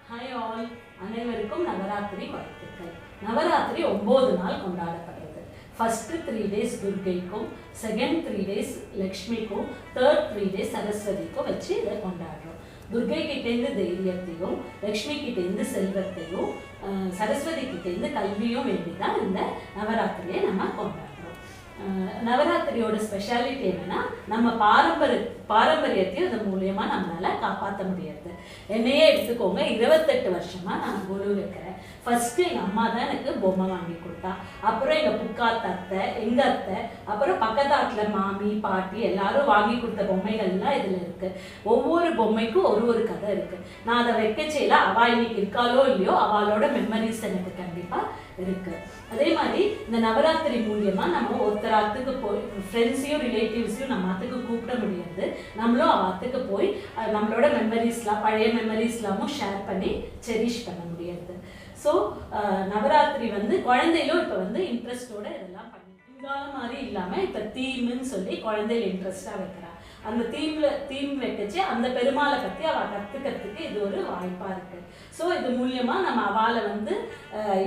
Hi all, அனைவருக்கும் நவராத்திரி வாழ்த்துக்கள். நவராத்திரி 9 நாள் கொண்டாடப்படுறது. ஃபர்ஸ்ட் 3 டேஸ் துர்கைக்கும், செகண்ட் 3 டேஸ் லக்ஷ்மிக்கும், தேர்ட் 3 டேஸ் சரஸ்வதிக்கும் வச்சு இதை கொண்டாடுறோம். துர்கை கிட்டேருந்து தைரியத்தையும், லக்ஷ்மி கிட்டேருந்து செல்வத்தையும், சரஸ்வதி கிட்டேருந்து கல்வியும் வேண்டி தான் இந்த நவராத்திரியை நம்ம கொண்டாடுறோம். நவராத்திரியோட ஸ்பெஷாலிட்டி என்னன்னா, நம்ம பாரம்பரியத்தையும் இது மூலயமா நம்மளால காப்பாற்ற முடியாது. என்னையே எடுத்துக்கோங்க, 28 வருஷமா நான் குரு வைக்கிறேன். ஃபர்ஸ்ட் எங்க அம்மா தான் எனக்கு பொம்மை வாங்கி கொடுத்தா. அப்புறம் எங்க புக்காத்த அத்தை, எங்க அத்தை, அப்புறம் பக்கத்தாட்டுல மாமி பாட்டி எல்லாரும் வாங்கி கொடுத்த பொம்மைகள்லாம் இதுல இருக்கு. ஒவ்வொரு பொம்மைக்கும் ஒரு கதை இருக்கு. நான் அதை வைக்கச்சேல அவ இன்னைக்கு இருக்காளோ இல்லையோ, அவளோட மெமரிஸ் எனக்கு கண்டிப்பா இருக்கு. அதே மாதிரி இந்த நவராத்திரி மூலியமா நம்ம ஒருத்தராத்துக்கு போய் ஃப்ரெண்ட்ஸையும் ரிலேட்டிவ்ஸையும் நம்ம அத்துக்கு கூப்பிட முடியாது. நம்மளும் அவத்துக்கு போய் நம்மளோட மெமரிஸ்லாம், பழைய மெமரிஸ்லாமும் ஷேர் பண்ணி செரிஷ் பண்ண முடியாது. ஸோ நவராத்திரி குழந்தைகளும் இப்போ இன்ட்ரெஸ்டோட இதெல்லாம் பண்ணி இங்காலம் மாதிரி இல்லாமல் இப்போ தீம்னு சொல்லி குழந்தைகள் இன்ட்ரெஸ்டாக வைக்கிறா. அந்த தீம் வைக்கச்சு அந்த பெருமாளை பற்றி அவள் கற்றுக்கிறதுக்கு இது ஒரு வாய்ப்பாக இருக்குது. ஸோ இது மூலியமாக நம்ம அவளை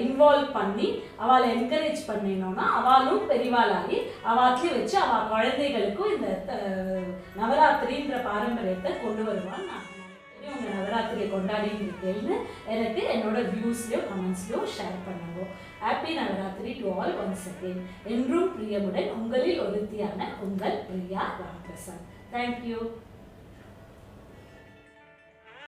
இன்வால்வ் பண்ணி அவளை என்கரேஜ் பண்ணினோன்னா அவளும் பெரிவாளாகி அவாத்துலேயும் வச்சு அவள் குழந்தைகளுக்கும் இந்த நவராத்திரின்ற பாரம்பரியத்தை கொண்டு வருவான்னு நான் உங்கள் நவராத்திரியை கொண்டாடின்னு இருக்கேன்னு எனக்கு என்னோட வியூஸ்லையோ கமெண்ட்ஸ்லையோ ஷேர் பண்ணுவோம். Happy Navratri to all once again. என்றும் பிரியமுடன் உங்களில் ஒருத்தியான உங்கள் பிரியா ராமபிரசாத். தேங்க்யூ.